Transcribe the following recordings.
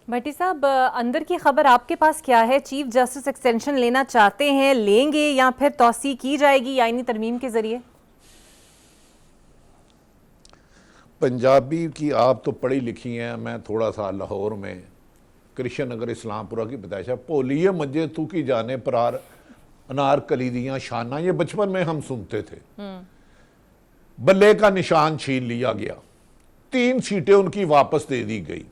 भट्टी साहब, अंदर की खबर आपके पास क्या है? चीफ जस्टिस एक्सटेंशन लेना चाहते हैं, लेंगे या फिर तौसी की जाएगी आईनी तरमीम के जरिए? पंजाबी की आप तो पढ़ी लिखी हैं, मैं थोड़ा सा लाहौर में कृष्ण नगर इस्लामपुरा की पैदाइश है। पोलिए मजे तू की जाने परार अनार कलीदियाँ शाना, ये बचपन में हम सुनते थे। बल्ले का निशान छीन लिया गया, 3 सीटें उनकी वापस दे दी गई।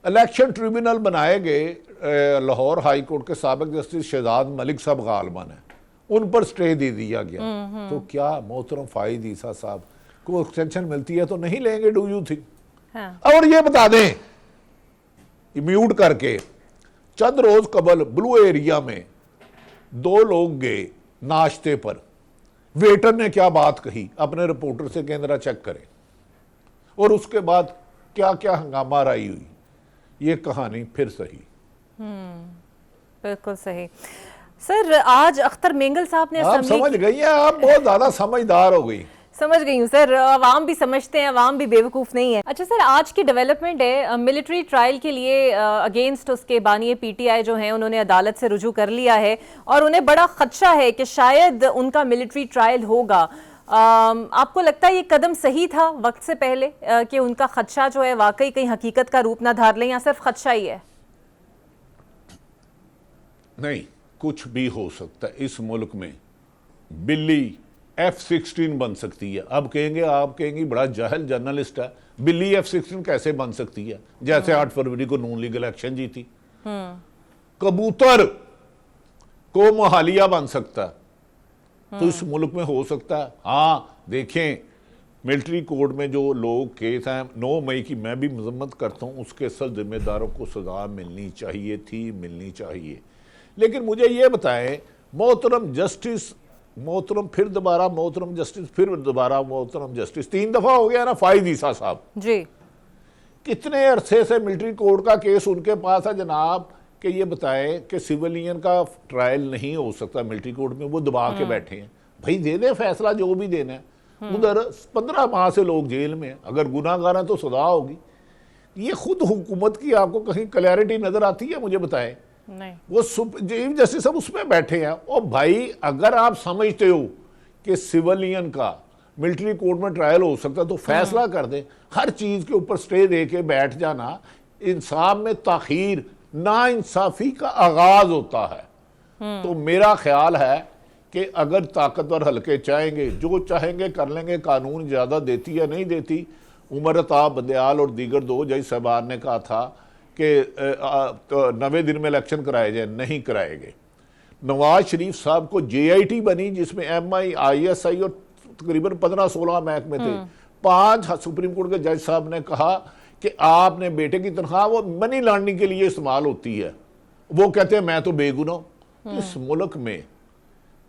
इलेक्शन ट्रिब्यूनल बनाए गए, लाहौर हाई कोर्ट के साबिक जस्टिस शहजाद मलिक साहब गालबन है, उन पर स्टे दे दिया गया। तो क्या मोहतरम फाइद ईसा साहब को एक्सटेंशन मिलती है तो नहीं लेंगे? Do you think? हाँ। और ये बता दें, म्यूट करके, चंद रोज कबल ब्लू एरिया में 2 लोग गए नाश्ते पर, वेटर ने क्या बात कही अपने रिपोर्टर से केंद्रा चेक करें, और उसके बाद क्या क्या हंगामा राई हुई। ये कहानी फिर सही। बिल्कुल सही। सर, आज अख्तर मेंगल साहब ने आप समझ गई हैं, आप बहुत ज्यादा समझदार हो गई। समझ गई हूँ सर, अवाम भी समझते हैं, अवाम भी बेवकूफ़ नहीं है। अच्छा सर, आज की डेवलपमेंट है, मिलिट्री ट्रायल के लिए अगेंस्ट उसके बानी पीटीआई जो हैं उन्होंने अदालत से रुजू कर लिया है और उन्हें बड़ा खदशा है कि शायद उनका मिलिट्री ट्रायल होगा। आपको लगता है ये कदम सही था वक्त से पहले कि उनका खदशा जो है वाकई कहीं हकीकत का रूप ना धार लें, या सिर्फ खदशा ही है? नहीं, कुछ भी हो सकता है इस मुल्क में। बिल्ली F-16 बन सकती है। अब कहेंगे, आप कहेंगे बड़ा जाहिल जर्नलिस्ट है, बिल्ली F-16 कैसे बन सकती है? जैसे 8 फरवरी को नून लीग इलेक्शन जीती। कबूतर को मोहालिया बन सकता है, तो इस मुल्क में हो सकता है। हाँ, देखें, मिलिट्री कोड में जो लोग केस हैं, 9 मई की मैं भी मजम्मत करता हूँ, उसके असल जिम्मेदारों को सजा मिलनी चाहिए थी, मिलनी चाहिए। लेकिन मुझे ये बताएं, मोहतरम जस्टिस, मोहतरम फिर दोबारा मोहतरम जस्टिस, फिर दोबारा मोहतरम जस्टिस, 3 दफा हो गया ना फाइद ईसा साहब जी। कितने अरसे से मिलिट्री कोड का केस उनके पास है जनाब, कि ये बताएं कि सिविलियन का ट्रायल नहीं हो सकता मिलिट्री कोर्ट में, वो दबा के बैठे हैं। भाई दे दे फैसला जो भी देना है। उधर 15 माह से लोग जेल में हैं, अगर गुनाहगार हैं तो सजा होगी। ये खुद हुकूमत की आपको कहीं क्लैरिटी नजर आती है? मुझे बताएं। नहीं। वो चीफ जस्टिस सब उसमें बैठे हैं। और भाई अगर आप समझते हो कि सिविलियन का मिलिट्री कोर्ट में ट्रायल हो सकता है तो फैसला कर दें। हर चीज के ऊपर स्टे दे के बैठ जाना इंसाफ में ताखीर, ना इंसाफी का आगाज होता है। तो मेरा ख्याल है कि अगर ताकतवर हल्के चाहेंगे, जो चाहेंगे कर लेंगे। कानून ज्यादा देती है, नहीं देती। उमर अताब बंदयाल और दीगर 2 जज साहबान ने कहा था कि तो 90 दिन में इलेक्शन कराए जाए, नहीं कराए गए। नवाज शरीफ साहब को JIT बनी जिसमें MI ISI और तकरीबन 15-16 महकमे थे। 5 सुप्रीम कोर्ट के जज साहब ने कहा कि आपने बेटे की तनख्वाह वो मनी लॉन्ड्रिंग के लिए इस्तेमाल होती है। वो कहते हैं मैं तो बेगुनाह हूं। इस मुल्क में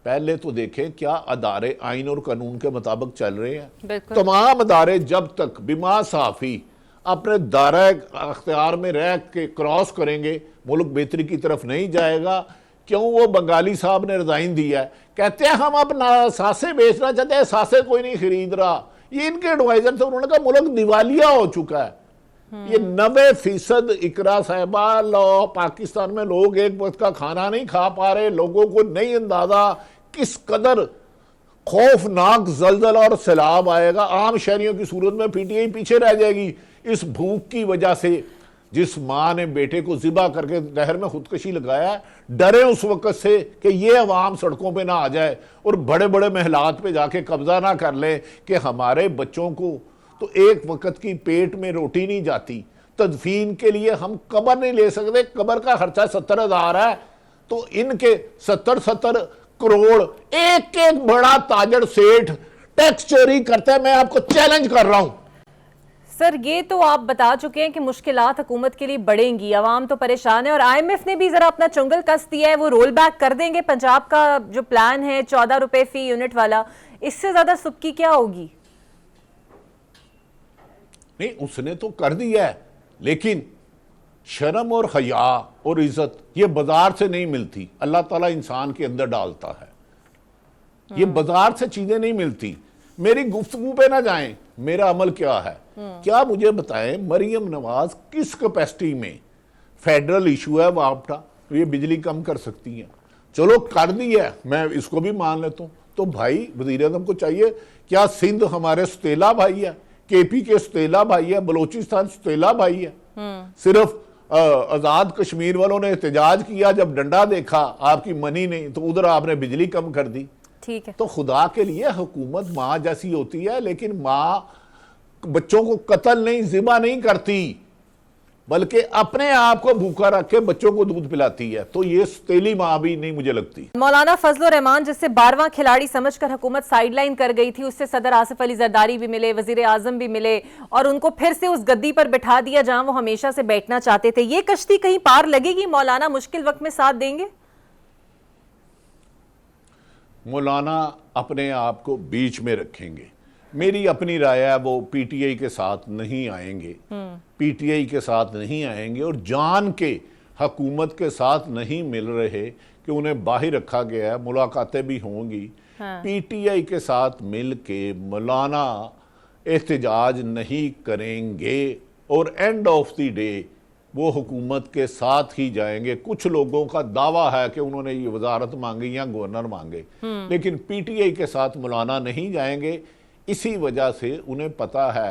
पहले तो देखें क्या अदारे आइन और कानून के मुताबिक चल रहे हैं। तमाम अदारे जब तक बिमा साफी अपने दायरा अख्तियार में रह के क्रॉस करेंगे, मुल्क बेहतरी की तरफ नहीं जाएगा। क्यों? वो बंगाली साहब ने रिजाइन दिया है, कहते हैं हम अपना सासे बेचना चाहते हैं, सासे कोई नहीं खरीद रहा। ये इनके एडवाइजर थे, उन्होंने कहा मुल्क दिवालिया हो चुका है। ये 90% इकरा साहिबा लो पाकिस्तान में लोग एक वक्त का खाना नहीं खा पा रहे। लोगों को नहीं अंदाजा किस कदर खौफनाक जलजला और सैलाब आएगा। आम शहरियों की सूरत में PTI पीछे रह जाएगी इस भूख की वजह से। जिस माँ ने बेटे को जिबा करके नहर में खुदकशी लगाया, डरे उस वक्त से कि ये अवाम सड़कों पे ना आ जाए और बड़े बड़े महलात पे जाके कब्जा ना कर ले कि हमारे बच्चों को तो एक वक्त की पेट में रोटी नहीं जाती। तदफीन के लिए हम कब्र नहीं ले सकते, कब्र का खर्चा 70,000 है। तो इनके 70 करोड़ एक एक बड़ा ताजर सेठ टैक्स चोरी करता है। मैं आपको चैलेंज कर रहा हूं। सर, ये तो आप बता चुके हैं कि मुश्किलात हुकूमत के लिए बढ़ेंगी, आवाम तो परेशान है और IMF ने भी जरा अपना चुंगल कस दिया है, वो रोल बैक कर देंगे पंजाब का जो प्लान है 14 रुपए फी यूनिट वाला। इससे ज्यादा सुबकी क्या होगी? नहीं, उसने तो कर दिया है, लेकिन शर्म और हया और इज्जत ये बाजार से नहीं मिलती, अल्लाह ताला इंसान के अंदर डालता है। ये बाजार से चीजें नहीं मिलती। मेरी गुफ्तगू पे ना जाएं, मेरा अमल क्या है। क्या मुझे बताएं, मरियम नवाज किस कैपेसिटी में फेडरल इशू है वापटा, तो ये बिजली कम कर सकती हैं, चलो कर दी है, मैं इसको भी मान लेता हूँ। तो भाई वजीर आजम को चाहिए, क्या सिंध हमारे सुतेला भाई है, केपी के सुतेला भाई है, बलोचिस्तान सुतेला भाई है? सिर्फ आजाद कश्मीर वालों ने एहतजाज किया, जब डंडा देखा आपकी मनी नहीं, तो उधर आपने बिजली कम कर दी। ठीक है, तो खुदा के लिए हुकूमत माँ जैसी होती है, लेकिन माँ बच्चों को कत्ल नहीं, ज़िबा नहीं करती, बल्कि अपने आप को भूखा रख के बच्चों को दूध पिलाती है। तो ये तेली माँ भी नहीं मुझे लगती। मौलाना फजलुर रहमान जिससे 12वां खिलाड़ी समझकर हुकूमत साइडलाइन कर गई थी, उससे सदर आसिफ अली जरदारी भी मिले, वजीर आजम भी मिले, और उनको फिर से उस गद्दी पर बिठा दिया जहां वो हमेशा से बैठना चाहते थे। ये कश्ती कहीं पार लगेगी? मौलाना मुश्किल वक्त में साथ देंगे? मौलाना अपने आप को बीच में रखेंगे। मेरी अपनी राय है, वो पीटीआई के साथ नहीं आएंगे, पीटीआई के साथ नहीं आएंगे, और जान के हुकूमत के साथ नहीं मिल रहे कि उन्हें बाहर रखा गया है, मुलाकातें भी होंगी। पीटीआई के साथ मिल के मौलाना एहतजाज नहीं करेंगे, और एंड ऑफ द डे वो हुकूमत के साथ ही जाएंगे। कुछ लोगों का दावा है कि उन्होंने ये वजारत मांगी या गवर्नर मांगे, लेकिन पीटीआई के साथ मौलाना नहीं जाएंगे। इसी वजह से उन्हें पता है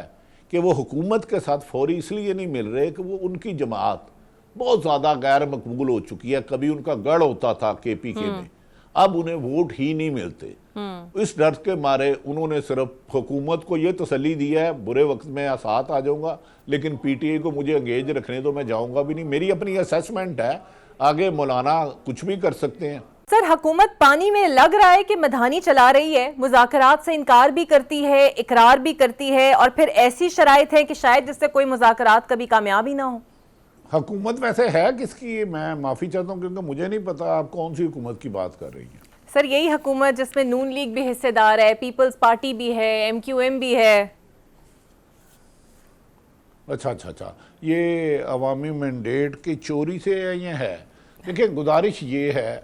कि वो हुकूमत के साथ फौरी इसलिए नहीं मिल रहे कि वो उनकी जमात बहुत ज़्यादा गैर मकबूल हो चुकी है। कभी उनका गढ़ होता था केपीके में, अब उन्हें वोट ही नहीं मिलते। इस डर के मारे उन्होंने सिर्फ हुकूमत को ये तसल्ली दी है, बुरे वक्त में साथ आ जाऊंगा, लेकिन पीटीआई को मुझे अंगेज रखने तो मैं जाऊंगा भी नहीं। मेरी अपनी असेसमेंट है, आगे मौलाना कुछ भी कर सकते हैं। सर, हुकूमत पानी में लग रहा है कि मधानी चला रही है, मुज़ाकरात से इनकार भी करती है, इकरार भी करती है, और फिर ऐसी शराइत है कि शायद जिससे कोई मुज़ाकरात कभी कामयाब ही ना हो। हुकूमत वैसे है किसकी? मैं माफ़ी चाहता हूँ क्योंकि मुझे नहीं पता आप कौन सी हुकूमत की बात कर रही हैं। सर, यही हुकूमत जिसमें नून लीग भी हिस्सेदार है, पीपल्स पार्टी भी है, एमक्यूएम भी है। अच्छा, ये अवामी मैंडेट की चोरी से ये है। देखिए, गुजारिश ये है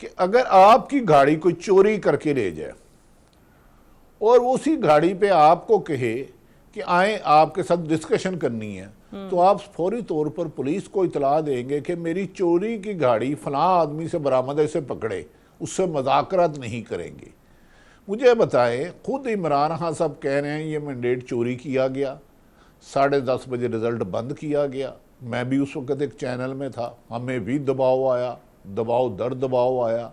कि अगर आपकी गाड़ी कोई चोरी करके ले जाए और उसी गाड़ी पे आपको कहे कि आए आपके साथ डिस्कशन करनी है, तो आप फौरी तौर पर पुलिस को इतला देंगे कि मेरी चोरी की गाड़ी फलां आदमी से बरामद है, इसे पकड़े, उससे मुज़ाकरात नहीं करेंगे। मुझे बताएं, खुद इमरान खान साहब कह रहे हैं ये मैंडेट चोरी किया गया, 10:30 बजे रिजल्ट बंद किया गया। मैं भी उस वक्त एक चैनल में था, हमें भी दबाव आया, दबाव दर दबाव आया,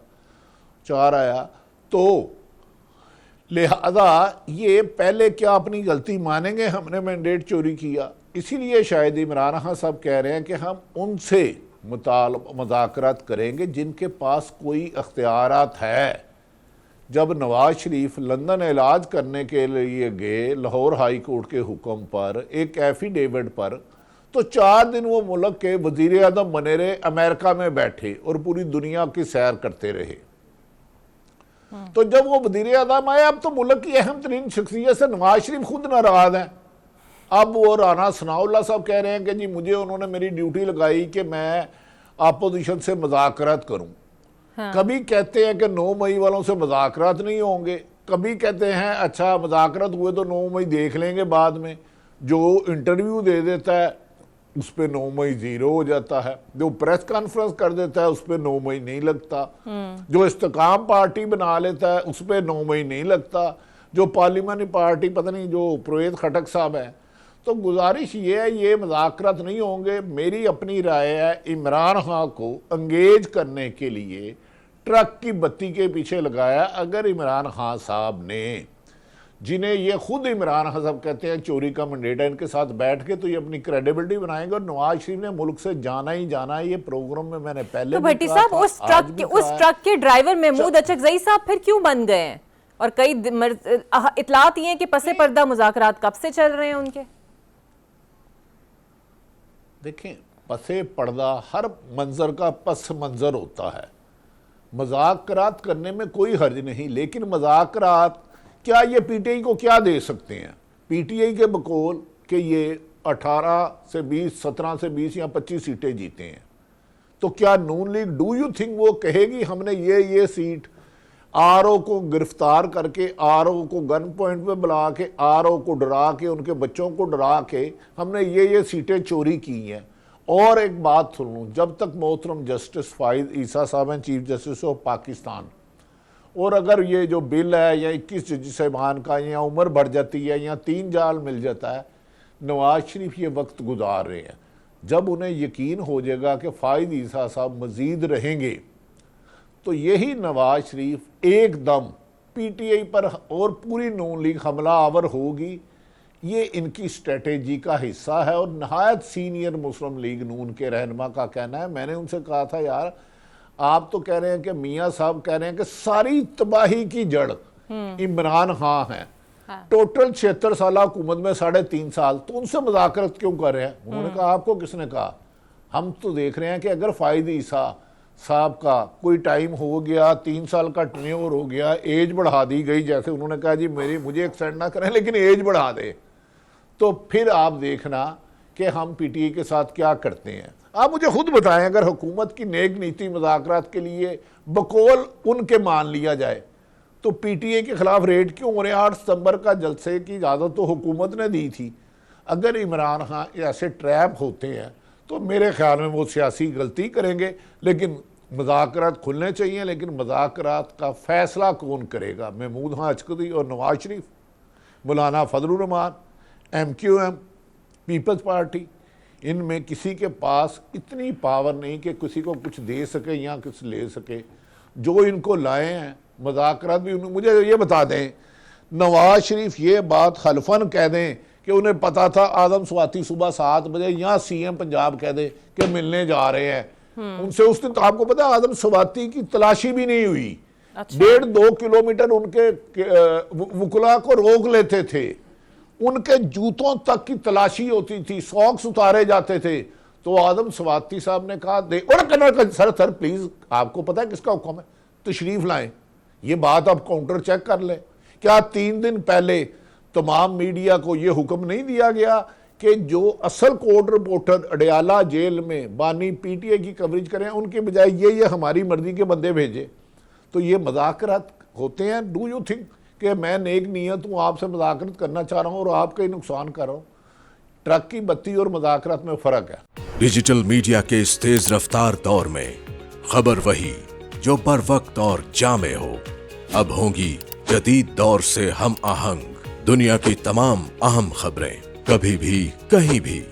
4 आया। तो लिहाजा ये पहले क्या अपनी गलती मानेंगे, हमने मैंडेट चोरी किया? इसीलिए शायद इमरान खान साहब कह रहे हैं कि हम उनसे मुज़ाकरात करेंगे जिनके पास कोई अख्तियारात है। जब नवाज शरीफ लंदन इलाज करने के लिए गए लाहौर हाई कोर्ट के हुक्म पर एक एफिडेविट पर, तो 4 दिन वो मुल्क के वजीर आज़म बने रहे, अमेरिका में बैठे और पूरी दुनिया की सैर करते रहे। तो जब वो वजीर आज़म आए, अब तो मुल्क की अहम तरीन शख्सियत से नवाज शरीफ खुद नाराज हैं। अब वो राना सनाउल्लाह साहब कह रहे हैं कि जी मुझे उन्होंने मेरी ड्यूटी लगाई कि मैं अपोजिशन से मुज़ाकरात करूं। कभी कहते हैं कि 9 मई वालों से मुज़ाकरात नहीं होंगे, कभी कहते हैं अच्छा मुज़ाकरात हुए तो 9 मई देख लेंगे बाद में। जो इंटरव्यू दे देता है उस पर 9 मई 0 हो जाता है, जो प्रेस कॉन्फ्रेंस कर देता है उस पर 9 मई नहीं लगता, जो इस्तेकाम पार्टी बना लेता है उस पर 9 मई नहीं लगता, जो पार्लियामानी पार्टी पता नहीं जो परवेज़ खटक साहब है। तो गुजारिश ये है, ये मुज़ाकरात नहीं होंगे। मेरी अपनी राय है, इमरान खान को अंगेज करने के लिए ट्रक की बत्ती के पीछे लगाया। अगर इमरान खान साहब ने, जिन्हें ये खुद इमरान खान साहब कहते हैं चोरी का मैंडेट है, इनके साथ बैठ के तो ये अपनी क्रेडिबिलिटी बनाएंगे। और नवाज शरीफ ने मुल्क से जाना ही जाना है, ये प्रोग्राम में मैंने पहले तो भट्टी साहब, उस ट्रक के ड्राइवर महमूद अचकजई साहब फिर क्यों बन गए हैं? और कई इतलात ये हैं कि पसे पर्दा मुज़ाकरात कब से चल रहे हैं उनके। देखें, पसे पर्दा हर मंजर का पस मंजर होता है। मुज़ाकरात करने में कोई हर्ज नहीं, लेकिन मुज़ाकरात क्या ये पीटीआई को क्या दे सकते हैं? पीटीआई के बकौल कि ये 18 से 20, 17 से 20 या 25 सीटें जीते हैं, तो क्या नून लीग, डू यू थिंक वो कहेगी हमने ये सीट आरओ को गिरफ्तार करके, आरओ को गन पॉइंट पे बुला के, आरओ को डरा के, उनके बच्चों को डरा के हमने ये सीटें चोरी की हैं, और एक बात सुन लूँ, जब तक मोहतरम जस्टिस फाइज ईसा साहब हैं चीफ जस्टिस ऑफ पाकिस्तान, और अगर ये जो बिल है या 21 जज साहिबान का या उम्र बढ़ जाती है या 3 साल मिल जाता है, नवाज शरीफ ये वक्त गुजार रहे हैं। जब उन्हें यकीन हो जाएगा कि फाइज ईसा साहब मजीद रहेंगे, तो यही नवाज शरीफ एकदम पीटीआई पर और पूरी नून लीग हमला आवर होगी। ये इनकी स्ट्रेटेजी का हिस्सा है। और नहायत सीनियर मुस्लिम लीग नून के रहनुमा का कहना है, मैंने उनसे कहा था यार आप तो कह रहे हैं कि मियाँ साहब कह रहे हैं कि सारी तबाही की जड़ इमरान खान है, टोटल 76 साल हुकूमत में 3.5 साल, तो उनसे मुज़ाकरत क्यों कर रहे हैं? उन्होंने कहा आपको किसने कहा? हम तो देख रहे हैं कि अगर फायद ईसा साहब का कोई टाइम हो गया, 3 साल का टेन्योर हो गया, एज बढ़ा दी गई, जैसे उन्होंने कहा जी मुझे एक्सटेंड ना करें लेकिन एज बढ़ा दे, तो फिर आप देखना कि हम पीटीआई के साथ क्या करते हैं। आप मुझे खुद बताएं, अगर हुकूमत की नेक नीति मुज़ाकरात के लिए बकौल उनके मान लिया जाए तो पीटीआई के खिलाफ रेड क्यों हो रहे हैं? 8 सितंबर का जलसे की इजाज़त तो हुकूमत ने दी थी। अगर इमरान खान ऐसे ट्रैप होते हैं तो मेरे ख्याल में वो सियासी गलती करेंगे, लेकिन मुज़ाकरात खुलने चाहिए। लेकिन मुज़ाकरात का फैसला कौन करेगा? महमूद खान अचकदी और नवाज शरीफ, मौलाना फजलुर रहमान, MQM, पीपल्स पार्टी, इनमें किसी के पास इतनी पावर नहीं कि किसी को कुछ दे सके या कुछ ले सके। जो इनको लाए हैं मुज़ाकरात भी, मुझे ये बता दें, नवाज शरीफ ये बात हल्फन कह दें कि उन्हें पता था आदम स्वाति सुबह 7 बजे, या CM पंजाब कह दे कि मिलने जा रहे हैं उनसे, उस दिन तो आपको पता है आदम स्वाति की तलाशी भी नहीं हुई। 1.5-2 किलोमीटर उनके वकुला को रोक लेते थे, उनके जूतों तक की तलाशी होती थी, सॉक्स उतारे जाते थे। तो आदम स्वाति साहब ने कहा दे, और सर प्लीज, आपको पता है किसका हुक्म है, तशरीफ लाएं। ये बात आप काउंटर चेक कर लें। क्या 3 दिन पहले तमाम मीडिया को यह हुक्म नहीं दिया गया कि जो असल कोर्ट रिपोर्टर अडयाला जेल में बानी पीटीआई की कवरेज करें, उनके बजाय ये हमारी मर्जी के बंदे भेजे? तो ये मुज़ाकरात होते हैं। डू यू थिंक कि मैं नेक नीयत हूँ, आपसे मुज़ाकरत करना चाह रहा हूँ और आपका ही नुकसान कर रहा हूँ? ट्रक की बत्ती और मुज़ाकरात में फ़र्क है। डिजिटल मीडिया के इस तेज रफ्तार दौर में खबर वही जो बर वक्त और जामे हो। अब होंगी जदीद दौर से हम आहंग, दुनिया की तमाम अहम खबरें कभी भी कहीं भी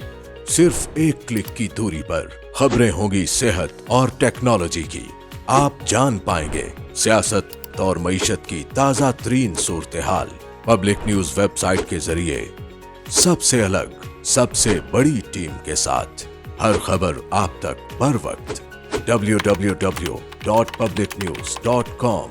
सिर्फ एक क्लिक की दूरी पर। खबरें होंगी सेहत और टेक्नोलॉजी की। आप जान पाएंगे सियासत और मईशत की ताजा तरीन सूरत हाल। पब्लिक न्यूज वेबसाइट के जरिए सबसे अलग, सबसे बड़ी टीम के साथ हर खबर आप तक बर वक्त। www.publicnews.com